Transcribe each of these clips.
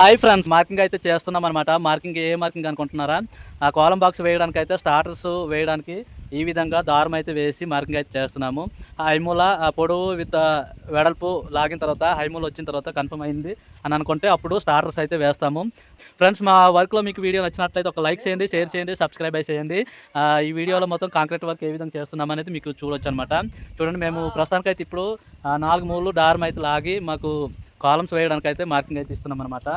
Hi friends, marking అయితే చేస్తున్నాం అనమాట. మార్కింగ్ ఏ మార్కింగ్ అనుకుంటున్నారా? ఆ కాలం బాక్స్ వేయడానికి అయితే స్టార్టర్స్ వేయడానికి ఈ విధంగా దారం అయితే వేసి మార్కింగ్ అయితే చేస్తున్నాము. హైమూల పొడవు విత్ వెడల్పు లాగిన తర్వాత హైమూల వచ్చిన తర్వాత కన్ఫర్మ్ అయింది అని అనుకుంటే అప్పుడు స్టార్టర్స్ అయితే వేస్తాము. ఫ్రెండ్స్, మా వర్క్లో మీకు వీడియో నచ్చినట్లయితే ఒక లైక్ చేయండి, షేర్ చేయండి, సబ్స్క్రైబ్ చేయండి. ఈ వీడియోలో మొత్తం కాంక్రీట్ వర్క్ ఏ విధంగా చేస్తున్నాం అనేది మీకు చూడొచ్చు అనమాట. చూడండి, మేము ప్రస్తుతానికైతే ఇప్పుడు 4 మూలలు దారం అయితే లాగి మాకు కాలమ్స్ వేయడానికి అయితే మార్కింగ్ అయితే ఇస్తున్నాం అనమాట.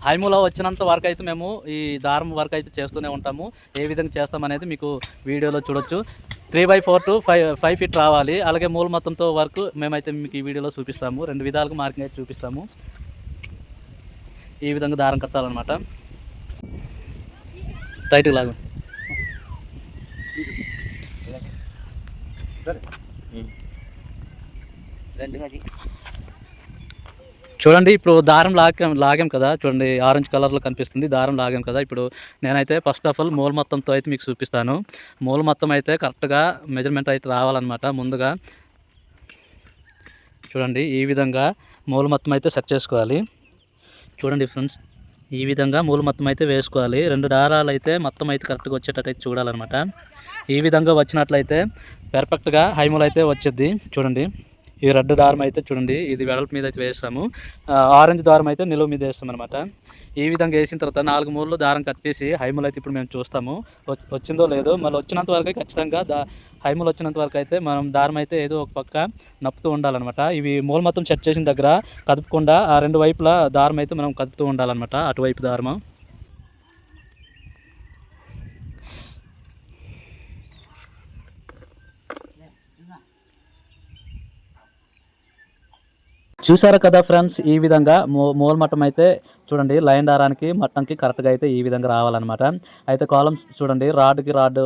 హైమూలో వచ్చినంత వరకు అయితే మేము ఈ దారం వర్క్ అయితే చేస్తూనే ఉంటాము. ఏ విధంగా చేస్తామనేది మీకు వీడియోలో చూడొచ్చు. 3/4 to 5 ఫీట్ రావాలి. అలాగే మూల మొత్తంతో వర్క్ మేమైతే మీకు ఈ వీడియోలో చూపిస్తాము. 2 విధాలుగా మార్కింగ్ అయితే చూపిస్తాము. ఈ విధంగా దారం కట్టాలన్నమాట. టైట్గా లాగా చూడండి. ఇప్పుడు దారం లాగాం కదా, చూడండి ఆరెంజ్ కలర్లో కనిపిస్తుంది. దారం లాగాం కదా. ఇప్పుడు నేనైతే ఫస్ట్ ఆఫ్ ఆల్ మూల మొత్తంతో అయితే మీకు చూపిస్తాను. మూల మొత్తం అయితే కరెక్ట్గా మెజర్మెంట్ అయితే రావాలన్నమాట. ముందుగా చూడండి, ఈ విధంగా మూల మొత్తం అయితే సెట్ చేసుకోవాలి. చూడండి ఫ్రెండ్స్, ఈ విధంగా మూల మొత్తం అయితే వేసుకోవాలి. 2 దారాలు అయితే మొత్తం అయితే కరెక్ట్గా వచ్చేటట్టు అయితే చూడాలన్నమాట. ఈ విధంగా వచ్చినట్లయితే పర్ఫెక్ట్గా హైమూల్ అయితే వచ్చింది. చూడండి, ఈ రెడ్ దారం అయితే చూడండి, ఇది వెడల్పు మీద అయితే వేస్తాము. ఆరెంజ్ దారం అయితే నిలువు మీద వేస్తాం అనమాట. ఈ విధంగా వేసిన తర్వాత 4 మూలలు దారం కట్టేసి హైమూల్ అయితే ఇప్పుడు మేము చూస్తాము వచ్చిందో లేదో. మళ్ళీ వచ్చినంత వరకు ఖచ్చితంగా హైమూల్ వచ్చినంత వరకు అయితే మనం దారం అయితే ఏదో ఒక పక్క నప్పుతూ ఉండాలన్నమాట. ఇవి మూల మొత్తం సెట్ చేసిన దగ్గర కదుపుకుండా ఆ 2 వైపులా దారం అయితే మనం కదుపుతూ ఉండాలన్నమాట. అటువైపు దారము చూసారు కదా ఫ్రెండ్స్. ఈ విధంగా మూల మట్టం అయితే చూడండి, లైన్ దారానికి మట్టంకి కరెక్ట్గా అయితే ఈ విధంగా రావాలన్నమాట. అయితే కాలమ్స్ చూడండి, రాడ్కి రాడ్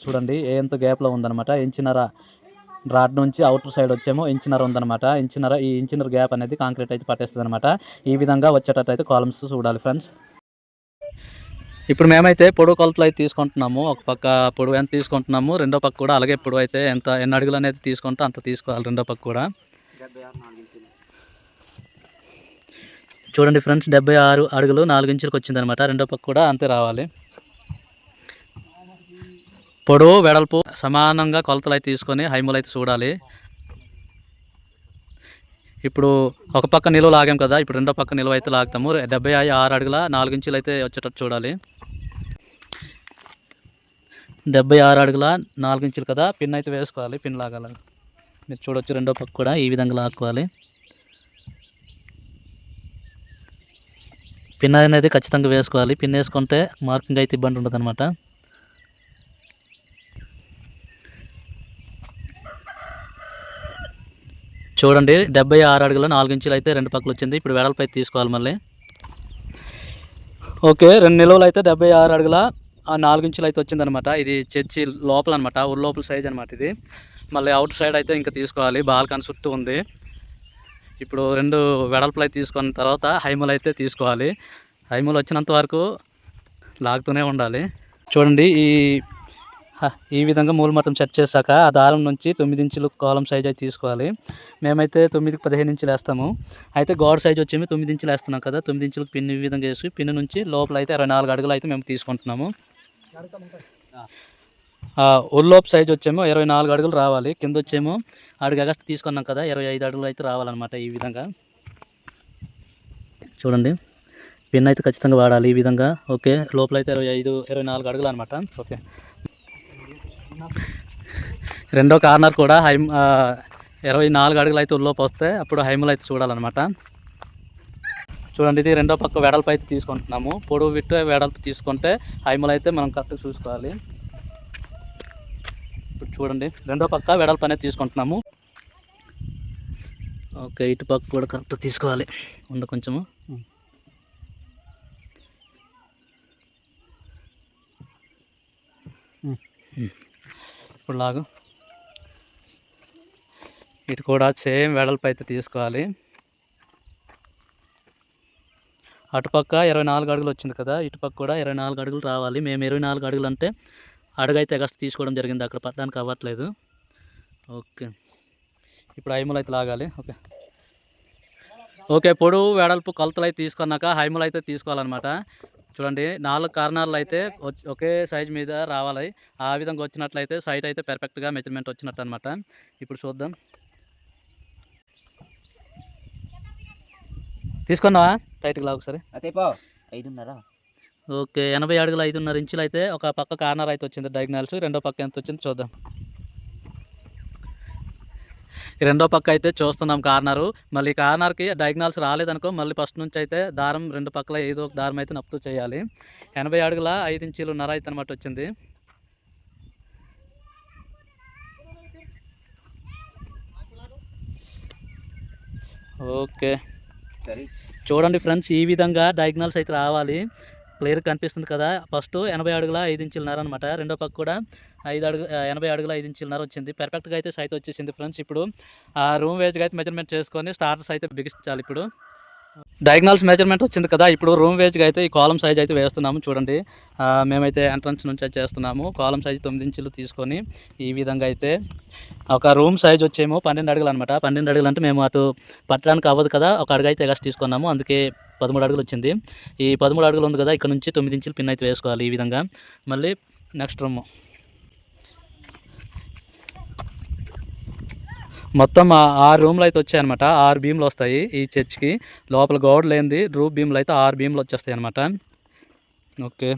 చూడండి ఎంత గ్యాప్లో ఉందన్నమాట. ఇంచున్నర రాడ్ నుంచి అవుటర్ సైడ్ వచ్చేమో ఇంచున్నర ఉందన్నమాట. ఈ ఇంచున్నర గ్యాప్ అనేది కాంక్రీట్ అయితే పట్టేస్తుంది అనమాట. ఈ విధంగా వచ్చేటట్టు అయితే కాలమ్స్ చూడాలి ఫ్రెండ్స్. ఇప్పుడు మేమైతే పొడవు కొలతలు అయితే తీసుకుంటున్నాము. ఒక పక్క పొడవు ఎంత తీసుకుంటున్నాము, రెండో పక్క కూడా అలాగే పొడవు అయితే ఎన్ని అడుగులు అనేది తీసుకుంటే అంత తీసుకోవాలి. రెండో పక్క కూడా చూడండి ఫ్రెండ్స్, 76 అడుగులు 4 ఇంచులకు వచ్చిందనమాట. రెండో పక్క కూడా అంతే రావాలి. పొడవు వెడల్పు సమానంగా కొలతలు అయితే తీసుకొని హైమూల్ అయితే చూడాలి. ఇప్పుడు ఒక పక్క నిలువ లాగాం కదా, ఇప్పుడు రెండో పక్క నిలువ అయితే లాగుతాము. 76 అడుగుల 4 ఇంచులు అయితే వచ్చేటట్టు చూడాలి. 76 అడుగుల 4 ఇంచులు కదా, పిన్ అయితే వేసుకోవాలి. పిన్ లాగాలి. మీరు చూడొచ్చు, రెండో పక్క కూడా ఈ విధంగా లాక్కోవాలి. పిన్ అనేది ఖచ్చితంగా వేసుకోవాలి. పిన్ వేసుకుంటే మార్కింగ్ అయితే ఇబ్బంది ఉండదు అనమాట. చూడండి, 76 అడుగుల 4 ఇంచులు అయితే 2 పక్కలు వచ్చింది. ఇప్పుడు వెడల్పు అయితే తీసుకోవాలి మళ్ళీ. ఓకే, 2 నిలువలు అయితే 76 అడుగుల 4 ఇంచులు అయితే వచ్చిందనమాట. ఇది చర్చి లోపల అనమాట, ఊరు లోపల సైజ్ అనమాట ఇది. మళ్ళీ అవుట్ సైడ్ అయితే ఇంకా తీసుకోవాలి. బాల్కన్ చుట్టూ ఉంది. ఇప్పుడు 2 వెడల్పులు అయితే తీసుకున్న తర్వాత హైమూల్ అయితే తీసుకోవాలి. హైమూల్ వచ్చినంత వరకు లాగుతూనే ఉండాలి. చూడండి, ఈ విధంగా మూల మట్టం సెట్ చేశాక ఆ దారం నుంచి 9 ఇంచులు కాలం సైజ్ అయితే తీసుకోవాలి. మేమైతే 9కి 15 ఇంచులు వేస్తాము. అయితే గోడ సైజ్ వచ్చేమి 9 ఇంచులు వేస్తున్నాం కదా, 9 ఇంచులకు పిన్ ఈ విధంగా వేసి పిన్ నుంచి లోపల అయితే 24 అడుగులు అయితే మేము తీసుకుంటున్నాము. ఉల్లోపు సైజ్ వచ్చేమో 24 అడుగులు రావాలి. కింద వచ్చేమో అడుగు ఎగస్ట్ తీసుకున్నాం కదా, 25 అడుగులు అయితే రావాలన్నమాట. ఈ విధంగా చూడండి, పిన్ అయితే ఖచ్చితంగా వాడాలి ఈ విధంగా. ఓకే, లోపల అయితే 24 అడుగులు అనమాట. ఓకే, రెండో కార్నర్ కూడా 24 అడుగులు అయితే ఉల్లోపు వస్తే అప్పుడు హైమూల్ అయితే చూడాలన్నమాట. చూడండి, ఇది రెండో పక్క వెడల్పు అయితే తీసుకుంటున్నాము. పొడవు విట్టు వెడల్పు తీసుకుంటే హైమూల్ అయితే మనం కరెక్ట్గా చూసుకోవాలి. ఇప్పుడు చూడండి, రెండో పక్క వెడల్పు అనేది తీసుకుంటున్నాము. ఓకే, ఇటు పక్క కూడా కరెక్ట్గా తీసుకోవాలి. ఉంది కొంచెము. ఇప్పుడు లాగు, ఇటు కూడా సేమ్ వెడల్పు అయితే తీసుకోవాలి. అటుపక్క 24 అడుగులు వచ్చింది కదా, ఇటుపక్క కూడా 24 అడుగులు రావాలి. మేము 24 అడుగులు అంటే అడుగు అయితే ఎగస్ట్ తీసుకోవడం జరిగింది, అక్కడ పట్టడానికి అవ్వట్లేదు. ఓకే, ఇప్పుడు హైమూల్ అయితే లాగాలి. ఓకే, ఓకే, పొడవు వెడల్పు కొలతలు అయితే తీసుకున్నాక హైములు అయితే తీసుకోవాలన్నమాట. చూడండి 4 కార్నర్లు అయితే ఒకే సైజ్ మీద రావాలి. ఆ విధంగా వచ్చినట్లయితే సైట్ అయితే పర్ఫెక్ట్‌గా మెజర్‌మెంట్ వచ్చినట్టు అనమాట. ఇప్పుడు చూద్దాం. తీసుకున్నావా? టైట్‌గా లాగు ఒకసారి. ఓకే, 80 అడుగుల 5.5 ఇంచులు అయితే ఒక పక్క కార్నర్ అయితే వచ్చింది డయాగ్నల్స్. రెండో పక్క ఎంత వచ్చింది చూద్దాం. ఈ రెండో పక్క అయితే చూస్తున్నాం కార్నరు. మళ్ళీ కార్నర్‌కి డయాగ్నల్స్ రాలేదనుకో మళ్ళీ ఫస్ట్ నుంచి అయితే దారం రెండు పక్కల ఏదో ఒక దారం అయితే నప్పుతూ చేయాలి. 80 అడుగుల 5 ఇంచులున్నర అయితే అనమాట వచ్చింది. ఓకే, చూడండి ఫ్రెండ్స్, ఈ విధంగా డయాగ్నల్స్ అయితే రావాలి. క్లియర్గా కనిపిస్తుంది కదా. ఫస్ట్ 80 అడుగుల 5 ఇంచులున్నర అనమాట. రెండో పక్క కూడా 80 అడుగుల 5 ఇంచులున్నర వచ్చింది. పర్ఫెక్ట్గా అయితే సైట్ వచ్చేసింది ఫ్రెండ్స్. ఇప్పుడు రూమ్ వేజ్గా అయితే మెజర్మెంట్ చేసుకొని స్టార్టర్స్ అయితే బిగించాలి. ఇప్పుడు డయాగ్నల్స్ మెజర్మెంట్ వచ్చింది కదా. ఇప్పుడు రూమ్ వేజ్గా అయితే ఈ కాలం సైజ్ అయితే వేస్తున్నాము. చూడండి, మేమైతే ఎంట్రన్స్ నుంచి చేస్తున్నాము. కాలం సైజ్ 9 ఇంచులు తీసుకొని ఈ విధంగా అయితే ఒక రూమ్ సైజ్ వచ్చేమో 12 అడుగులు అనమాట. 12 అడుగులు అంటే మేము అటు పట్టడానికి అవ్వదు కదా, ఒక అడుగు అయితే ఎగస్ట్ తీసుకున్నాము. అందుకే 13 అడుగులు వచ్చింది. ఈ 13 అడుగులు ఉంది కదా, ఇక్కడ నుంచి 9 ఇంచులు పిన్ అయితే వేసుకోవాలి ఈ విధంగా. మళ్ళీ నెక్స్ట్ రూమ్ మొత్తం 6 రూమ్లు అయితే వచ్చాయన్నమాట. 6 బీమ్లు వస్తాయి ఈ చర్చ్కి. లోపల గోడ లేనిది రూఫ్ బీమ్లు అయితే 6 బీమ్లు వచ్చేస్తాయి అనమాట. ఓకే,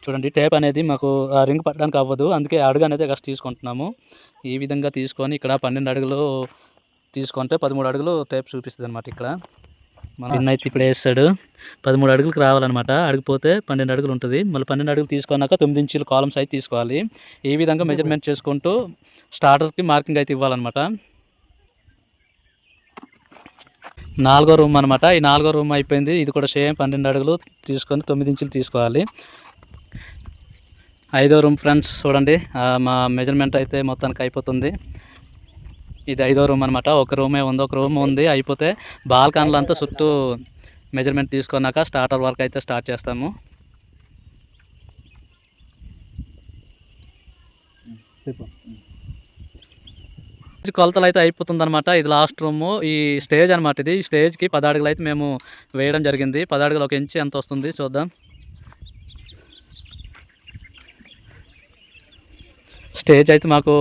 చూడండి, టేప్ అనేది మాకు రింగ్ పట్టడానికి అవ్వదు, అందుకే అడుగు అనేది ఎగస్ట్ తీసుకుంటున్నాము. ఈ విధంగా తీసుకొని ఇక్కడ 12 అడుగులు తీసుకుంటే 13 అడుగులు టేప్ చూపిస్తుంది అనమాట. ఇక్కడ పిన్ అయితే ఇప్పుడు వేస్తాడు. 13 అడుగులకు రావాలన్నమాట. అడిగిపోతే 12 అడుగులు ఉంటుంది. మళ్ళీ 12 అడుగులు తీసుకున్నాక 9 ఇంచుల కాలమ్స్ అయితే తీసుకోవాలి. ఈ విధంగా మెజర్మెంట్ చేసుకుంటూ స్టార్టర్కి మార్కింగ్ అయితే ఇవ్వాలన్నమాట. 4వ రూమ్ అనమాట. ఈ 4వ రూమ్ అయిపోయింది. ఇది కూడా సేమ్ 12 అడుగులు తీసుకొని 9 ఇంచులు తీసుకోవాలి. 5వ రూమ్ ఫ్రెండ్స్ చూడండి, మా మెజర్మెంట్ అయితే మొత్తానికి అయిపోతుంది. ఇది 5వ రూమ్ అనమాట. ఒక రూమే ఉంది, ఒక రూమ్ ఉంది అయిపోతే బాల్కన్లంతా చుట్టూ మెజర్మెంట్ తీసుకున్నాక స్టార్టర్ వర్క్ అయితే స్టార్ట్ చేస్తాము. కొలతలు అయితే అయిపోతుంది అనమాట. ఇది లాస్ట్ రూమ్. ఈ స్టేజ్ అనమాట. ఇది స్టేజ్కి 10 అడుగులు అయితే మేము వేయడం జరిగింది. 10 అడుగులు 1 ఇంచు ఎంత వస్తుంది చూద్దాం. స్టేజ్ అయితే మాకు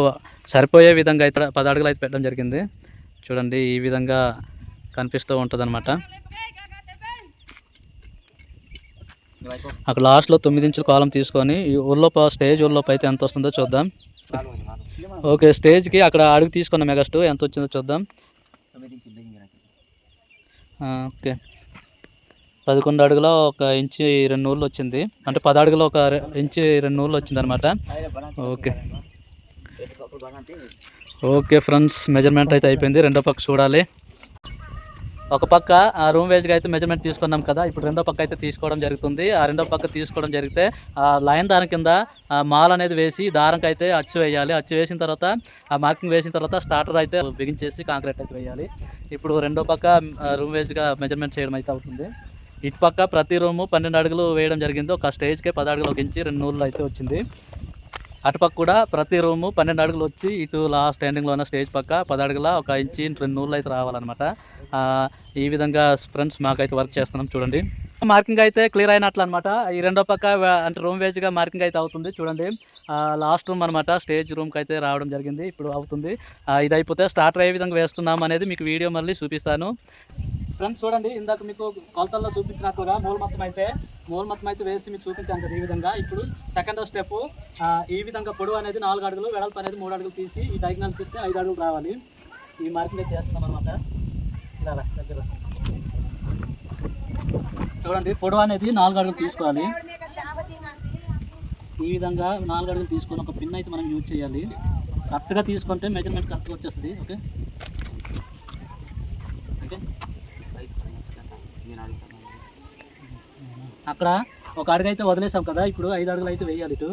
సరిపోయే విధంగా అయితే 10 అడుగులు అయితే పెట్టడం జరిగింది. చూడండి, ఈ విధంగా కనిపిస్తూ ఉంటుంది అనమాట. అక్కడ లాస్ట్లో 9 ఇంచుల కాలం తీసుకొని ఈ ఊర్లోపు స్టేజ్ ఊర్లోపు అయితే ఎంత వస్తుందో చూద్దాం. ఓకే, స్టేజ్కి అక్కడ అడుగు తీసుకున్న మెగాస్ట్ ఎంత వచ్చిందో చూద్దాం. ఓకే, 11 అడుగులో 1 ఇంచు 2 నూళ్ళు వచ్చింది. అంటే 10 అడుగులో 1 ఇంచు 2 నూళ్ళు వచ్చింది అనమాట. ఓకే ఓకే ఫ్రెండ్స్, మెజర్మెంట్ అయితే అయిపోయింది. రెండో పక్క చూడాలి. ఒక పక్క రూమ్ వేజ్గా అయితే మెజర్మెంట్ తీసుకున్నాం కదా. ఇప్పుడు రెండో పక్క అయితే తీసుకోవడం జరుగుతుంది. ఆ రెండో పక్క తీసుకోవడం జరిగితే ఆ లైన్ దారం కింద మాల్ అనేది వేసి దారంకి అయితే అచ్చు వేయాలి. అచ్చు వేసిన తర్వాత ఆ మార్కింగ్ వేసిన తర్వాత స్టార్టర్ అయితే బిగించేసి కాంక్రీట్ అయితే వేయాలి. ఇప్పుడు రెండో పక్క రూమ్ వేజ్గా మెజర్మెంట్ చేయడం అయితే అవుతుంది. ఇటు పక్క ప్రతి రూము 12 అడుగులు వేయడం జరిగింది. ఒక స్టేజ్కే 10 అడుగులు 1 ఇంచు 2 నూళ్ళు అయితే వచ్చింది. అటుపక్క కూడా ప్రతి రూము 12 అడుగులు వచ్చి ఇటు లాస్ట్ ఎండింగ్లో ఉన్న స్టేజ్ పక్క 10 అడుగుల 1 ఇంచు 2 నూళ్ళు అయితే రావాలన్నమాట. ఈ విధంగా ఫ్రెండ్స్ మాకైతే వర్క్ చేస్తున్నాం. చూడండి, మార్కింగ్ అయితే క్లియర్ అయినట్లు అనమాట. ఈ రెండో పక్క అంటే రూమ్ వేజ్గా మార్కింగ్ అయితే అవుతుంది. చూడండి, లాస్ట్ రూమ్ అనమాట. స్టేజ్ రూమ్కి అయితే రావడం జరిగింది. ఇప్పుడు అవుతుంది. ఇది అయిపోతే స్టార్టర్ ఏ విధంగా వేస్తున్నాం అనేది మీకు వీడియో మళ్ళీ చూపిస్తాను. ఫ్రెండ్స్ చూడండి, ఇందాక మీకు కొలతల్లో చూపించినట్లుగా మూల మొత్తం అయితే వేసి మీకు చూపించాను కదా ఈ విధంగా. ఇప్పుడు సెకండ్ స్టెప్, ఈ విధంగా పొడవు అనేది 4 అడుగులు, వెడల్పు అనేది 3 అడుగులు తీసి ఈ డయాగ్నల్స్ ఇస్తే 5 అడుగులు రావాలి. ఈ మార్కింగ్ అయితే చేస్తున్నాం అనమాట. ఇలా దగ్గర చూడండి, పొడవు అనేది 4 అడుగులు తీసుకోవాలి. ఈ విధంగా 4 అడుగులు తీసుకొని ఒక పిన్ అయితే మనం యూజ్ చేయాలి. కరెక్ట్గా తీసుకుంటే మెజర్మెంట్ కరెక్ట్గా వచ్చేస్తుంది. ఓకే ఓకే, అక్కడ ఒక అడుగు అయితే వదిలేసాం కదా. ఇప్పుడు 5 అడుగులు అయితే వేయాలి. ఇటు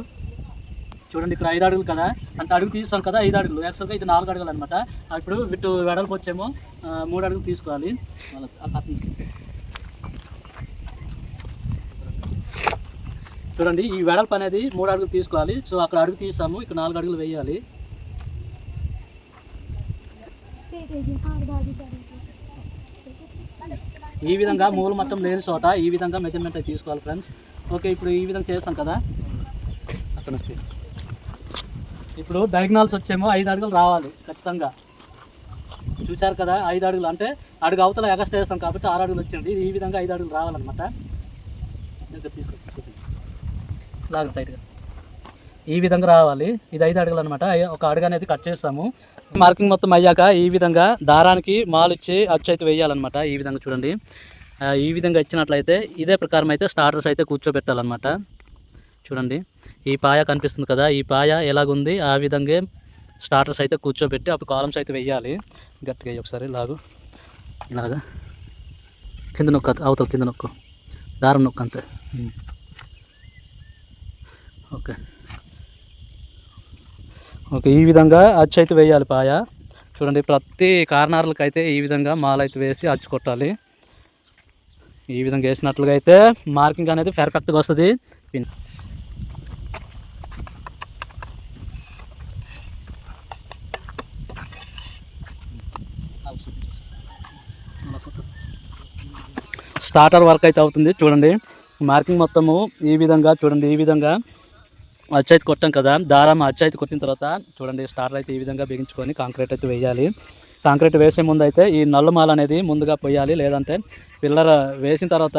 చూడండి, ఇక్కడ 5 అడుగులు కదా, అంటే అడుగు తీస్తాం కదా 5 అడుగులు. యాక్చువల్గా ఇది 4 అడుగులు అనమాట. ఇప్పుడు ఇటు వెడల్పు వచ్చేమో 3 అడుగులు తీసుకోవాలి. చూడండి, ఈ వెడల్పు అనేది 3 అడుగులు తీసుకోవాలి. సో అక్కడ అడుగు తీసాము, ఇక్కడ 4 అడుగులు వేయాలి. ఈ విధంగా మూల మట్టం లేని చోట ఈ విధంగా మెజర్మెంట్ అయితే తీసుకోవాలి ఫ్రెండ్స్. ఓకే, ఇప్పుడు ఈ విధంగా చేస్తాం కదా. అక్కడ ఇప్పుడు డయాగ్నల్స్ వచ్చేమో 5 అడుగులు రావాలి ఖచ్చితంగా. చూశారు కదా, 5 అడుగులు అంటే అడుగు అవతల ఎగస్ట్రా వేస్తాం కాబట్టి 6 అడుగులు వచ్చింది. ఈ విధంగా 5 అడుగులు రావాలన్నమాట. తీసుకొచ్చి లాగా టైట్గా ఈ విధంగా రావాలి. ఇది 5 అడుగులు అనమాట. ఒక అడుగు అనేది కట్ చేస్తాము. మార్కింగ్ మొత్తం అయ్యాక ఈ విధంగా దారానికి మాలు ఇచ్చి అచ్చు అయితే వేయాలన్నమాట. ఈ విధంగా చూడండి, ఈ విధంగా ఇచ్చినట్లయితే ఇదే ప్రకారం అయితే స్టార్టర్స్ అయితే కూర్చోబెట్టాలన్నమాట. చూడండి, ఈ పాయ కనిపిస్తుంది కదా, ఈ పాయ ఎలాగుంది ఆ విధంగా స్టార్టర్స్ అయితే కూర్చోబెట్టి అప్పుడు కాలమ్స్ అయితే వేయాలి. గట్టిగా ఒకసారి ఇలాగా కింద నొక్కు, అవతల కింద నొక్కు, దారం నొక్కు అంతే. ఓకే ఓకే, ఈ విధంగా అచ్చు అయితే వేయాలి పాయ. చూడండి, ప్రతి కార్నర్లకు అయితే ఈ విధంగా మాల అయితే వేసి అచ్చు కొట్టాలి. ఈ విధంగా వేసినట్లుగా అయితే మార్కింగ్ అనేది పర్ఫెక్ట్గా వస్తుంది. స్టార్టర్ వర్క్ అయితే అవుతుంది. చూడండి, మార్కింగ్ మొత్తము ఈ విధంగా చూడండి, ఈ విధంగా అచ్చు అయితే కొట్టాం కదా, దారం అచ్చు అయితే కొట్టిన తర్వాత చూడండి స్టార్టర్ అయితే ఈ విధంగా బిగించుకొని కాంక్రీట్ అయితే వేయాలి. కాంక్రీట్ వేసే ముందు అయితే ఈ నల్లమాల అనేది ముందుగా పోయాలి, లేదంటే పిల్లర్ వేసిన తర్వాత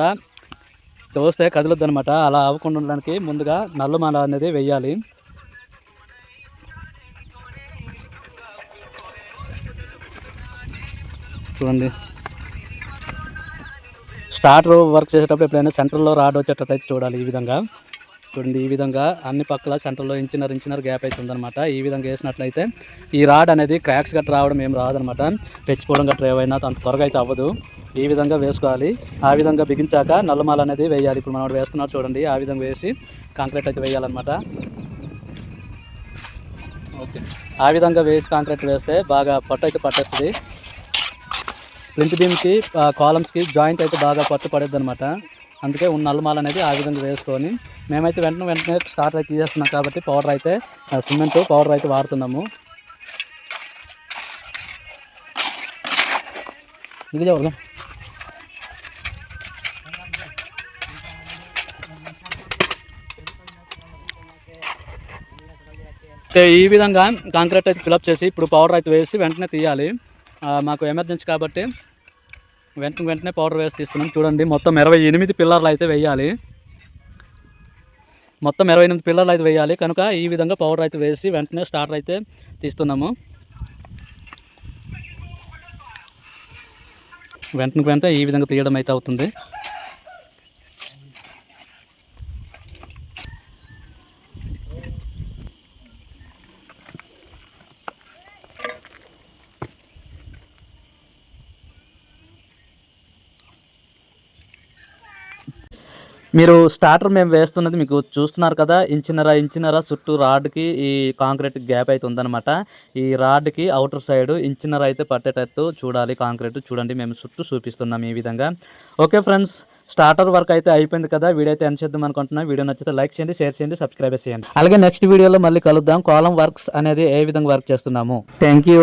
తోస్తే కదలొద్దు అనమాట. అలా అవ్వకుండా ఉండడానికి ముందుగా నల్లమాల అనేది వేయాలి. చూడండి, స్టార్టర్ వర్క్ చేసేటప్పుడు ఎప్పుడైనా సెంటర్లో రాడ్ వచ్చేటట్టయితే చూడాలి. ఈ విధంగా చూడండి, ఈ విధంగా అన్ని పక్కల సెంటర్లో ఇంచినర్ గ్యాప్ అయితే ఉందన్నమాట. ఈ విధంగా వేసినట్లయితే ఈ రాడ్ అనేది క్రాక్స్ గట్రా రావడం ఏం రాదనమాట. తెచ్చిపోవడం గట్రా ఏమైనా అంత త్వరగా అయితే అవ్వదు. ఈ విధంగా వేసుకోవాలి. ఆ విధంగా బిగించాక నల్లమాల అనేది వేయాలి. ఇప్పుడు మనం వేస్తున్నారు చూడండి, ఆ విధంగా వేసి కాంక్రీట్ అయితే వేయాలన్నమాట. ఓకే, ఆ విధంగా వేసి కాంక్రీట్ వేస్తే బాగా పట్టు అయితే పట్టేస్తుంది. ప్లింత్ బీమ్కి కాలమ్స్కి జాయింట్ అయితే బాగా పట్టు పడేది అనమాట. అందుకే ఉన్న నల్లమాల అనేది ఆ విధంగా వేసుకొని మేమైతే వెంటనే స్టార్టర్ అయితే తీసేస్తున్నాం కాబట్టి పౌడర్ అయితే సిమెంట్ పౌడర్ అయితే వాడుతున్నాము. ఈ విధంగా కాంక్రీట్ అయితే ఫిలప్ చేసి ఇప్పుడు పౌడర్ అయితే వేసి వెంటనే తీయాలి. మాకు ఎమర్జెన్సీ కాబట్టి వెంటనే పౌడర్ వేసి తీస్తున్నాం. చూడండి, మొత్తం 28 పిల్లర్లు అయితే వేయాలి. మొత్తం 28 పిల్లర్లు అయితే వేయాలి కనుక ఈ విధంగా పౌడర్ అయితే వేసి వెంటనే స్టార్టర్ అయితే తీస్తున్నాము. వెంటనే ఈ విధంగా తీయడం అయితే అవుతుంది. మీరు స్టార్టర్ మేము వేస్తున్నది మీకు చూస్తున్నారు కదా, ఇంచున్నర చుట్టూ రాడ్కి ఈ కాంక్రీట్ గ్యాప్ అయితే ఉందన్నమాట. ఈ రాడ్కి అవుటర్ సైడ్ ఇంచున్నర అయితే పట్టేటట్టు చూడాలి కాంక్రీట్. చూడండి, మేము చుట్టూ చూపిస్తున్నాం ఈ విధంగా. ఓకే ఫ్రెండ్స్, స్టార్టర్ వర్క్ అయితే అయిపోయింది కదా. వీడియో అయితే ఎండ్ చేద్దాం అనుకుంటున్నా. వీడియో నచ్చితే లైక్ చేయండి, షేర్ చేయండి, సబ్స్క్రైబ్ చేయండి. అలాగే నెక్స్ట్ వీడియోలో మళ్ళీ కలుద్దాం. కాలమ్ వర్క్స్ అనేది ఏ విధంగా వర్క్ చేస్తున్నాము. Thank you.